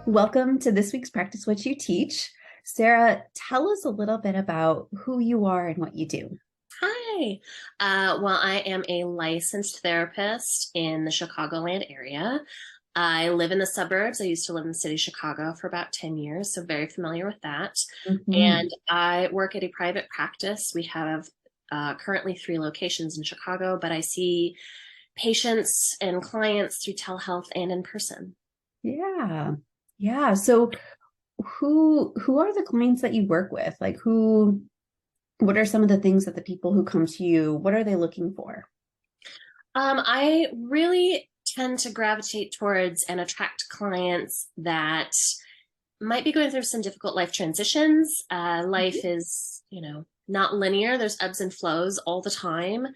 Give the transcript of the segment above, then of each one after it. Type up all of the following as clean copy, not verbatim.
Welcome to this week's Practice What You Teach. Sara, tell us a little bit about who you are and what you do. Hi. Well, I am a licensed therapist in the Chicagoland area. I live in the suburbs. I used to live in the city of Chicago for about 10 years, so very familiar with that. Mhm. And I work at a private practice. We have currently 3 locations in Chicago, but I see patients and clients through telehealth and in person. Yeah. Yeah. So who are the clients that you work with? What are some of the things that the people who come to you, what are they looking for? I really tend to gravitate towards and attract clients that might be going through some difficult life transitions. Life is, not linear. There's ebbs and flows all the time.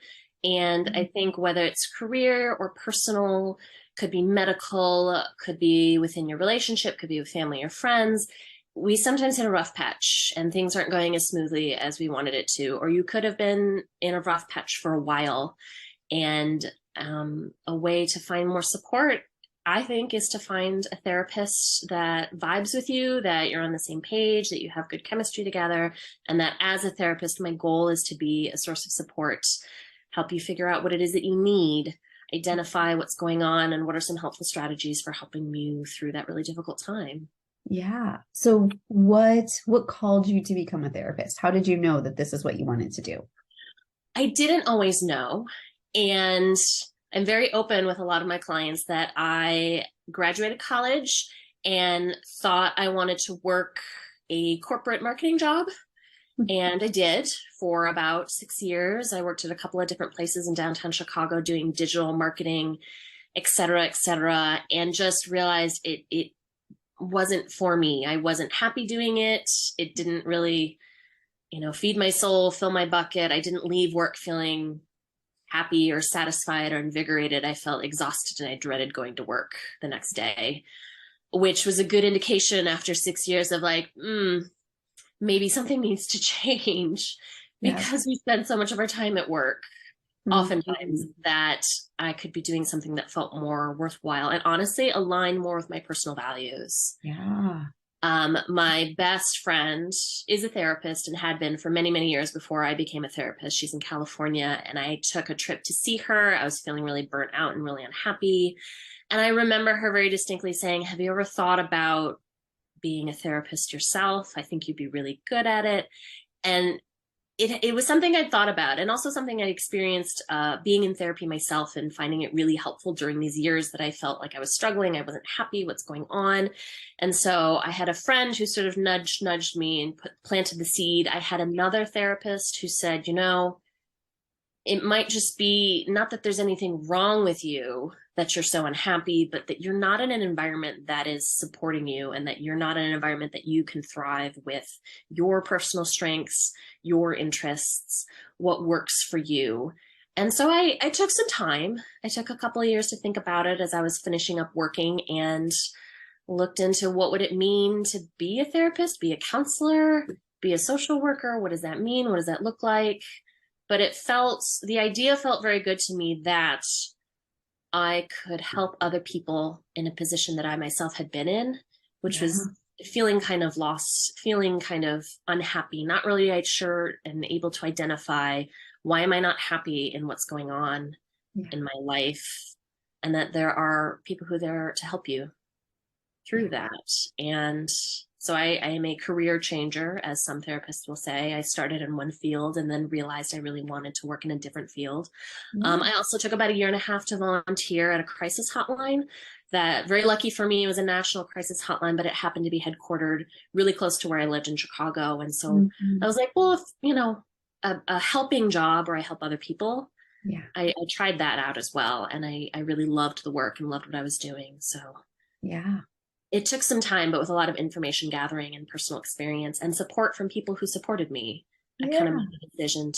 And I think whether it's career or personal, could be medical, could be within your relationship, could be with family or friends. We sometimes hit a rough patch and things aren't going as smoothly as we wanted it to, or you could have been in a rough patch for a while. And a way to find more support, I think, is to find a therapist that vibes with you, that you're on the same page, that you have good chemistry together, and that as a therapist, my goal is to be a source of support, help you figure out what it is that you need, identify what's going on, and what are some helpful strategies for helping you through that really difficult time. Yeah. So what called you to become a therapist? How did you know that this is what you wanted to do? I didn't always know. And I'm very open with a lot of my clients that I graduated college and thought I wanted to work a corporate marketing job. And I did for about 6 years. I worked at a couple of different places in downtown Chicago doing digital marketing, et cetera, and just realized it wasn't for me. I wasn't happy doing it. It didn't really, feed my soul, fill my bucket. I didn't leave work feeling happy or satisfied or invigorated. I felt exhausted and I dreaded going to work the next day, which was a good indication after 6 years of like, maybe something needs to change Yes. because we spend so much of our time at work, oftentimes, Mhm. that I could be doing something that felt more worthwhile and honestly align more with my personal values. Yeah. My best friend is a therapist and had been for many, many years before I became a therapist. She's in California, and I took a trip to see her. I was feeling really burnt out and really unhappy. And I remember her very distinctly saying, "Have you ever thought about being a therapist yourself? I think you'd be really good at it." And it was something I'd thought about, and also something I experienced being in therapy myself and finding it really helpful during these years that I felt like I was struggling. I wasn't happy what's going on. And so I had a friend who sort of nudged me and planted the seed. I had another therapist who said, it might just be not that there's anything wrong with you that you're so unhappy, but that you're not in an environment that is supporting you and that you're not in an environment that you can thrive with your personal strengths, your interests, what works for you. And so I took some time. I took a couple of years to think about it as I was finishing up working and looked into what would it mean to be a therapist, be a counselor, be a social worker. What does that mean? What does that look like? But the idea felt very good to me that I could help other people in a position that I myself had been in, which Yeah. was feeling kind of lost, feeling kind of unhappy, not really sure and able to identify why am I not happy in what's going on Yeah. in my life, and that there are people who are there to help you through Yeah. that. And so I am a career changer, as some therapists will say. I started in one field and then realized I really wanted to work in a different field. Yeah. I also took about a year and a half to volunteer at a crisis hotline. That very lucky for me, it was a national crisis hotline, but it happened to be headquartered really close to where I lived in Chicago. And so I Mhm. was like, well, if, a helping job or I help other people, Yeah. I tried that out as well. And I really loved the work and loved what I was doing. So Yeah. it took some time, but with a lot of information gathering and personal experience and support from people who supported me, I kind of Yeah. made the decision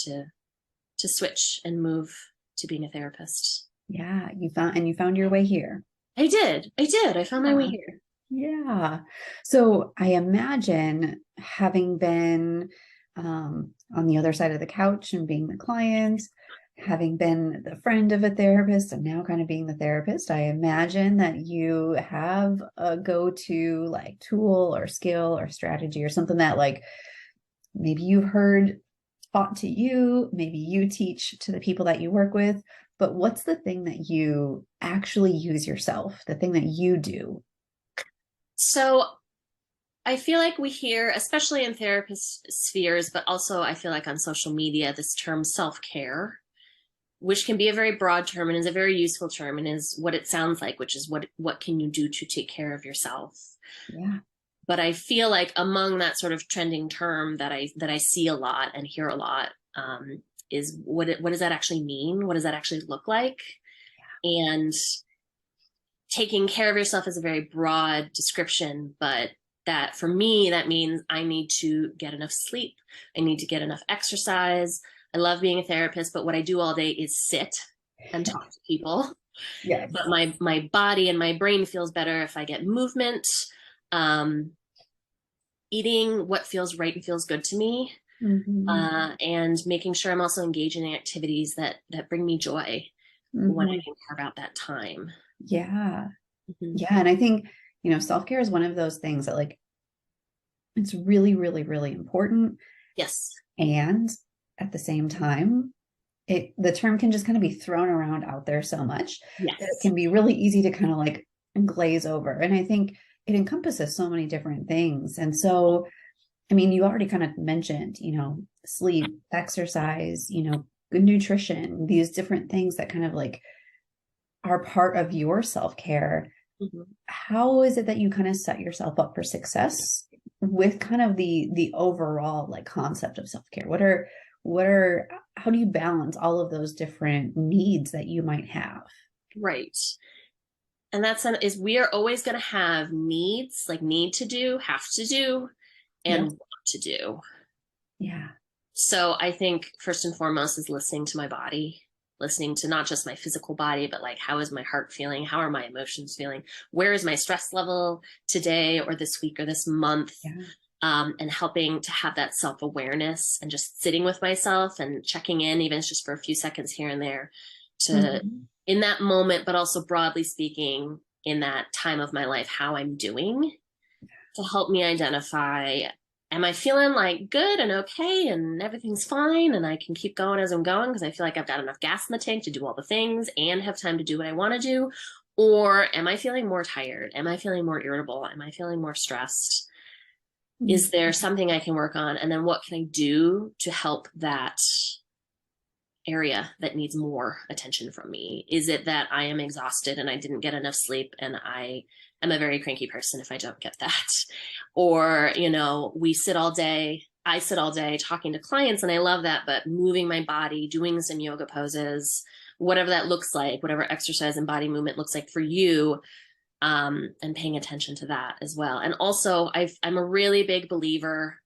to switch and move to being a therapist. Yeah. You found your way here. I did. I did. I found my way Yeah. here. Yeah. So I imagine having been on the other side of the couch and being the client, having been the friend of a therapist and now kind of being the therapist, I imagine that you have a go-to like tool or skill or strategy or something that like maybe you've heard taught to you, maybe you teach to the people that you work with, but what's the thing that you actually use yourself, the thing that you do? So I feel like we hear, especially in therapist spheres, but also I feel like on social media, this term self-care, which can be a very broad term and is a very useful term and is what it sounds like, which is what can you do to take care of yourself. Yeah. But I feel like among that sort of trending term that I see a lot and hear a lot, is what does that actually mean? What does that actually look like? And taking care of yourself is a very broad description, but that for me, that means I need to get enough sleep. I need to get enough exercise. I love being a therapist, but what I do all day is sit and talk to people. Yes. But my body and my brain feels better if I get movement, um, eating what feels right and feels good to me, Mm-hmm. and making sure I'm also engaging in activities that bring me joy when I Mm-hmm. can carve out that time. Yeah. Mm-hmm. Yeah. And I think, self-care is one of those things that like it's really, really, really important. Yes. And at the same time, the term can just kind of be thrown around out there so much that it Yes. can be really easy to kind of like glaze over. And I think it encompasses so many different things. And so, I mean, you already kind of mentioned, sleep, exercise, good nutrition, these different things that kind of like are part of your self-care. Mm-hmm. How is it that you kind of set yourself up for success with kind of the overall like concept of self-care? What are how do you balance all of those different needs that you might have? Right. And is we are always going to have needs, like need to do, have to do, and Yep. want to do. Yeah. So I think first and foremost is listening to my body, listening to not just my physical body, but like how is my heart feeling? How are my emotions feeling? Where is my stress level today or this week or this month? Yeah. And helping to have that self awareness and just sitting with myself and checking in, even if it's just for a few seconds here and there, to Mm-hmm. in that moment, but also broadly speaking, in that time of my life, how I'm doing to help me identify, am I feeling like good and okay and everything's fine and I can keep going as I'm going because I feel like I've got enough gas in the tank to do all the things and have time to do what I want to do? Or am I feeling more tired? Am I feeling more irritable? Am I feeling more stressed? Is there something I can work on? And then what can I do to help that area that needs more attention from me? Is it that I am exhausted and I didn't get enough sleep and I am a very cranky person if I don't get that? Or, we sit all day, I sit all day talking to clients and I love that, but moving my body, doing some yoga poses, whatever that looks like, whatever exercise and body movement looks like for you, and paying attention to that as well. And also, I'm a really big believer,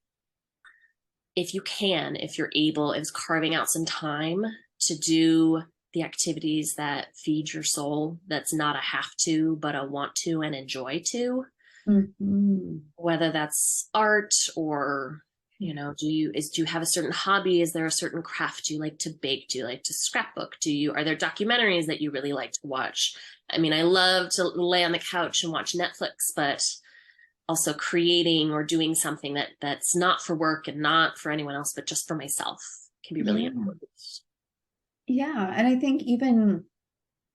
if you can, if you're able, is carving out some time to do the activities that feed your soul. That's not a have to, but a want to and enjoy to. Mm-hmm. Whether that's art or do you have a certain hobby? Is there a certain craft? Do you like to bake? Do you like to scrapbook? Are there documentaries that you really like to watch? I mean, I love to lay on the couch and watch Netflix, but also creating or doing something that's not for work and not for anyone else, but just for myself can be really Yeah. important. Yeah. And I think even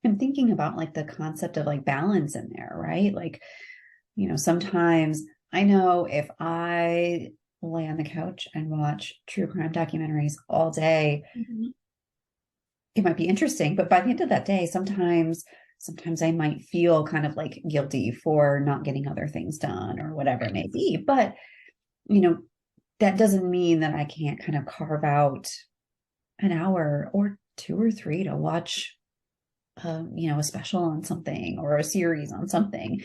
I'm thinking about like the concept of like balance in there, right? Like, sometimes I know if I lay on the couch and watch true crime documentaries all day, Mm-hmm. it might be interesting, but by the end of that day, sometimes I might feel kind of like guilty for not getting other things done or whatever it may be. But, you know, that doesn't mean that I can't kind of carve out an hour or two or three to watch a special on something or a series on something.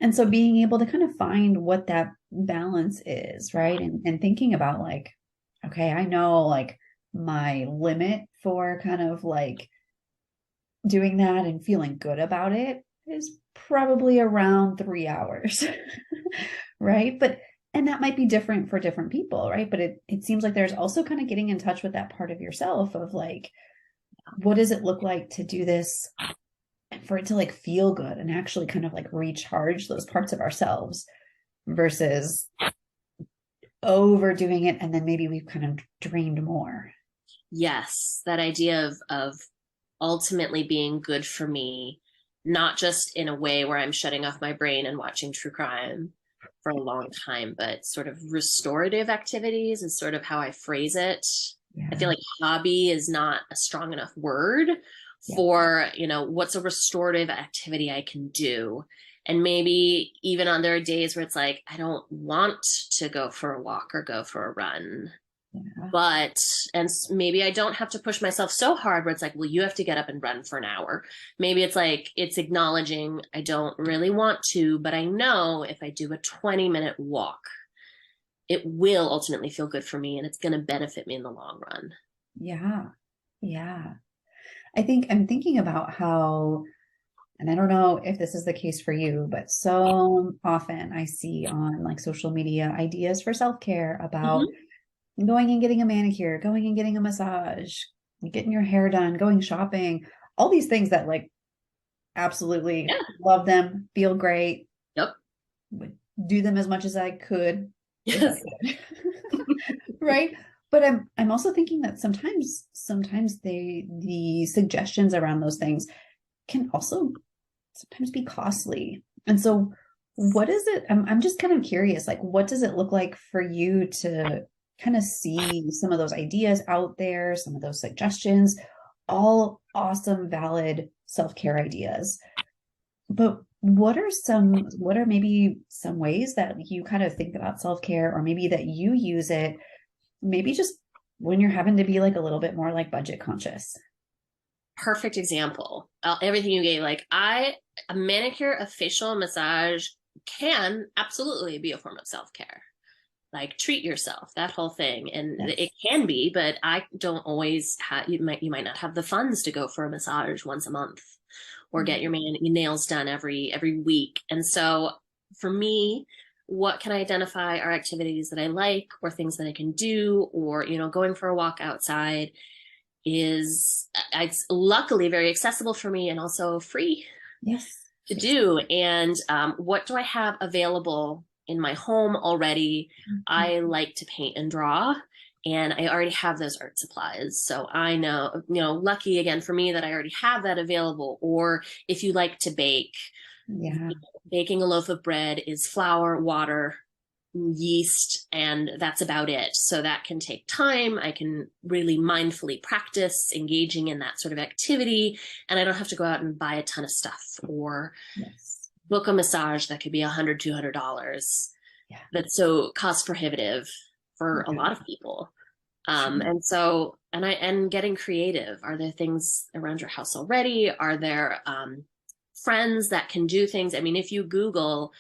And so being able to kind of find what that balance is, right? And thinking about like, okay, I know like my limit for kind of like doing that and feeling good about it is probably around 3 hours, right? And that might be different for different people, right? But it seems like there's also kind of getting in touch with that part of yourself of like, what does it look like to do this and for it to like feel good and actually kind of like recharge those parts of ourselves versus overdoing it and then maybe we've kind of drained more. Yes, that idea of ultimately being good for me, not just in a way where I'm shutting off my brain and watching true crime for a long time, but sort of restorative activities is sort of how I phrase it. I feel Yeah. like hobby is not a strong enough word Yeah. for, what's a restorative activity I can do. And maybe even on there are days where it's like, I don't want to go for a walk or go for a run, Yeah. but and maybe I don't have to push myself so hard where it's like, well, you have to get up and run for an hour. Maybe it's like it's acknowledging I don't really want to, but I know if I do a 20-minute walk, it will ultimately feel good for me and it's going to benefit me in the long run. Yeah. Yeah. I think I'm thinking about how, and I don't know if this is the case for you, but so often I see on like social media ideas for self-care about Mm-hmm. going and getting a manicure, going and getting a massage, getting your hair done, going shopping, all these things that like absolutely Yeah. love them, feel great, Yep. would do them as much as I could if I Yes. could. Right? But I'm also thinking that sometimes the suggestions around those things can also sometimes be costly. And so what is it? I'm just kind of curious, like what does it look like for you to kind of see some of those ideas out there, some of those suggestions, all awesome, valid self-care ideas. But what are maybe some ways that you kind of think about self-care or maybe that you use it, maybe just when you're having to be like a little bit more like budget conscious? Perfect example. Everything you gave, like a manicure, a facial massage can absolutely be a form of self-care. Like treat yourself, that whole thing. And it Yes. can be, but I don't always have, you might not have the funds to go for a massage once a month or get your nails done every week. And so for me, what can I identify are activities that I like or things that I can do, or going for a walk outside is it's luckily very accessible for me and also free Yes. to Yes. do. And what do I have available in my home already? Mhm. I like to paint and draw, and I already have those art supplies. So I know, lucky again for me that I already have that available. Or if you like to bake, Yeah. baking a loaf of bread is flour, water, yeast, and that's about it. So that can take time. I can really mindfully practice engaging in that sort of activity, and I don't have to go out and buy a ton of stuff or Yes. book a massage that could be $100, $200. Yeah. That's so cost prohibitive for a Yeah. lot of people. Sure. And getting creative. Are there things around your house already? Are there friends that can do things? I mean, if you Google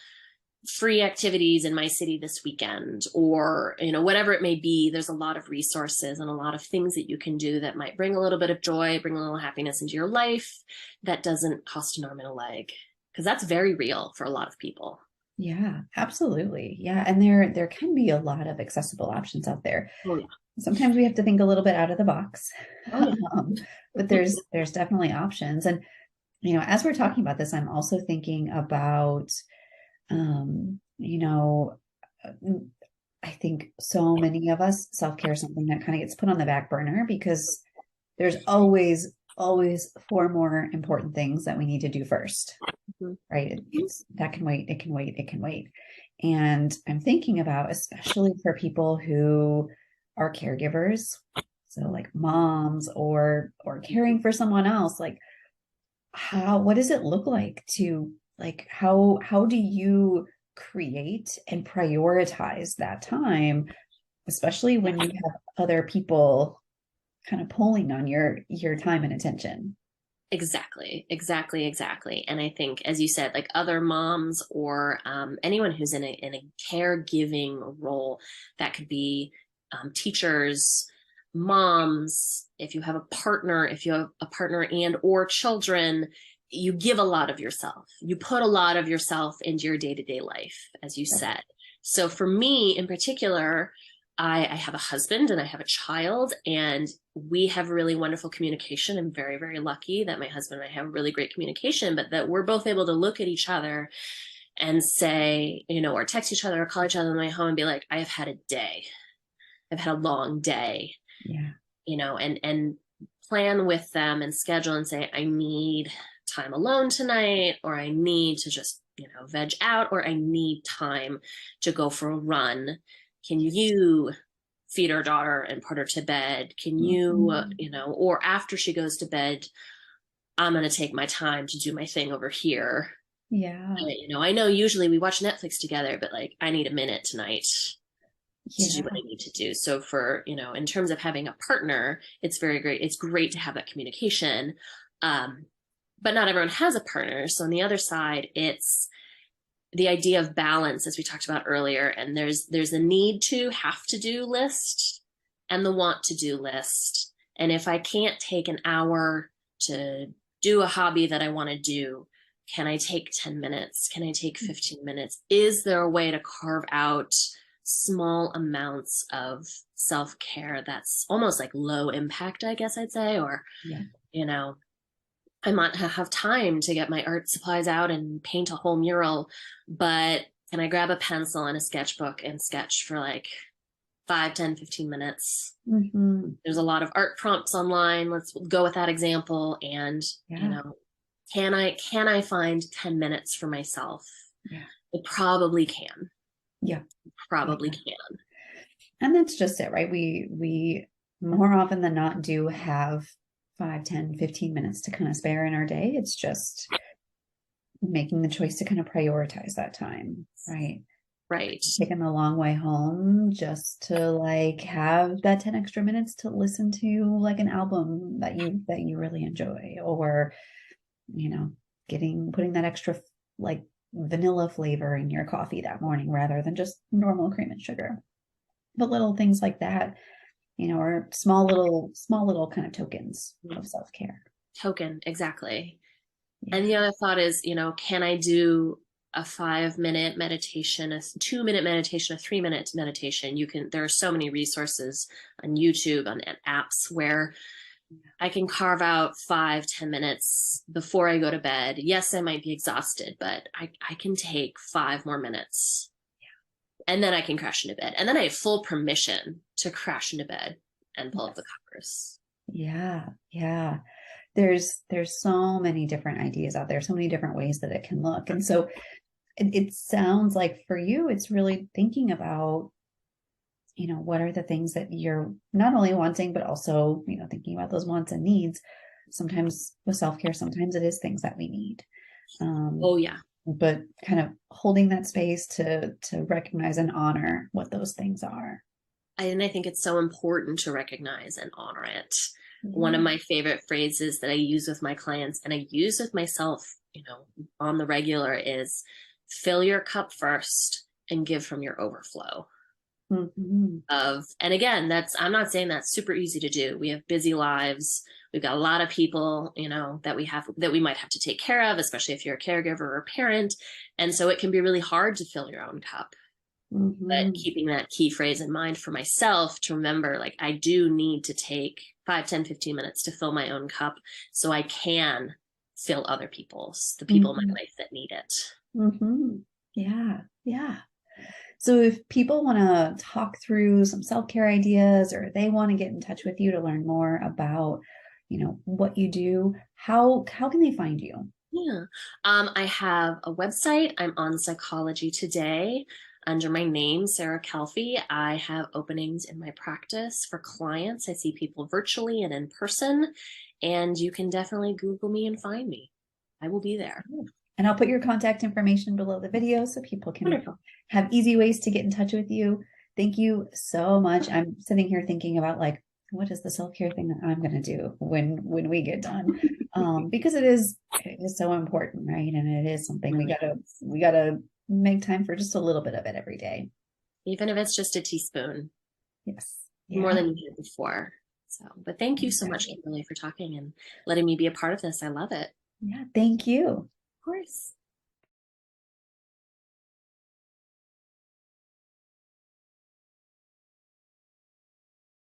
free activities in my city this weekend, or whatever it may be, there's a lot of resources and a lot of things that you can do that might bring a little bit of joy, bring a little happiness into your life, that doesn't cost an arm and a leg, because that's very real for a lot of people. Yeah, absolutely. Yeah, and there can be a lot of accessible options out there. Oh yeah. Sometimes we have to think a little bit out of the box. Oh yeah. But there's definitely options. And as we're talking about this, I'm also thinking about um, you know, I think so many of us, self-care is something that kind of gets put on the back burner because there's always four more important things that we need to do first, Mhm. right? It's that can wait, it can wait, it can wait. And I'm thinking about, especially for people who are caregivers, so like moms or caring for someone else, like what does it look like to like how do you create and prioritize that time, especially when you have other people kind of pulling on your time and attention? Exactly, exactly, exactly. And I think, as you said, like other moms or anyone who's in a caregiving role, that could be teachers, moms. If you have a partner and or children, you give a lot of yourself. You put a lot of yourself into your day to day life, as you said. So for me, in particular, I have a husband and I have a child, and we have really wonderful communication. I'm very, very lucky that my husband and I have really great communication, but that we're both able to look at each other and say, or text each other or call each other on the way home and be like, I have had a day. I've had a long day, Yeah. and plan with them and schedule and say, I need time alone tonight, or I need to just, veg out, or I need time to go for a run. Can you feed our daughter and put her to bed? Can you, or after she goes to bed, I'm going to take my time to do my thing over here. Yeah. I know usually we watch Netflix together, but like I need a minute tonight to do Yeah. what I need to do. So for, in terms of having a partner, it's very great. It's great to have that communication. But not everyone has a partner. So on the other side, it's the idea of balance, as we talked about earlier. And there's a need to have to do list and the want to do list. And if I can't take an hour to do a hobby that I want to do, can I take 10 minutes? Can I take 15 minutes? Is there a way to carve out small amounts of self-care that's almost like low impact, I guess I'd say, or, Yeah. I might have time to get my art supplies out and paint a whole mural, but can I grab a pencil and a sketchbook and sketch for like 5, 10, 15 minutes? Mm-hmm. There's a lot of art prompts online. Let's go with that example. And, Yeah. can I find 10 minutes for myself? Yeah. I probably can. Yeah. Probably Yeah. can. And that's just it, right? We more often than not do have 5, 10, 15 minutes to kind of spare in our day. It's just making the choice to kind of prioritize that time, right? Right. Taking the long way home just to like have that 10 extra minutes to listen to like an album that you really enjoy, or putting that extra like vanilla flavor in your coffee that morning rather than just normal cream and sugar. But little things like that, or small little kind of tokens of self-care. Token, exactly. Yeah. And the other thought is, can I do a 5-minute meditation, a 2-minute meditation, a 3-minute meditation? There are so many resources on YouTube, on apps where I can carve out 5, 10 minutes before I go to bed. Yes, I might be exhausted, but I can take 5 more minutes. And then I can crash into bed. And then I have full permission to crash into bed and pull up the covers. Yeah. Yeah. There's so many different ideas out there, so many different ways that it can look. And so it sounds like for you, it's really thinking about, what are the things that you're not only wanting, but also, thinking about those wants and needs. Sometimes with self-care, sometimes it is things that we need. Oh, yeah. But kind of holding that space to recognize and honor what those things are. And I think it's so important to recognize and honor it. Yeah. One of my favorite phrases that I use with my clients and I use with myself, on the regular is fill your cup first and give from your overflow. Mm-hmm. And again, I'm not saying that's super easy to do. We have busy lives. We've got a lot of people, that we might have to take care of, especially if you're a caregiver or a parent. And so it can be really hard to fill your own cup. Mm-hmm. But keeping that key phrase in mind for myself to remember, like, I do need to take 5, 10, 15 minutes to fill my own cup so I can fill other people's, the people in my life that need it. Mm-hmm. Yeah. Yeah. So if people want to talk through some self-care ideas, or they want to get in touch with you to learn more about, what you do, how can they find you? Yeah. I have a website. I'm on Psychology Today under my name, Sara Calfee. I have openings in my practice for clients. I see people virtually and in person, and you can definitely Google me and find me. I will be there. And I'll put your contact information below the video so people can Wonderful. have easy ways to get in touch with you. Thank you so much. I'm sitting here thinking about like, what is the self-care thing that I'm going to do when we get done? Because it is so important, right? And it is something we gotta make time for, just a little bit of it every day. Even if it's just a teaspoon. Yes. More Yeah. than you did before. So, but thank you so much, Kimberly, for talking and letting me be a part of this. I love it. Yeah. Thank you. Of course.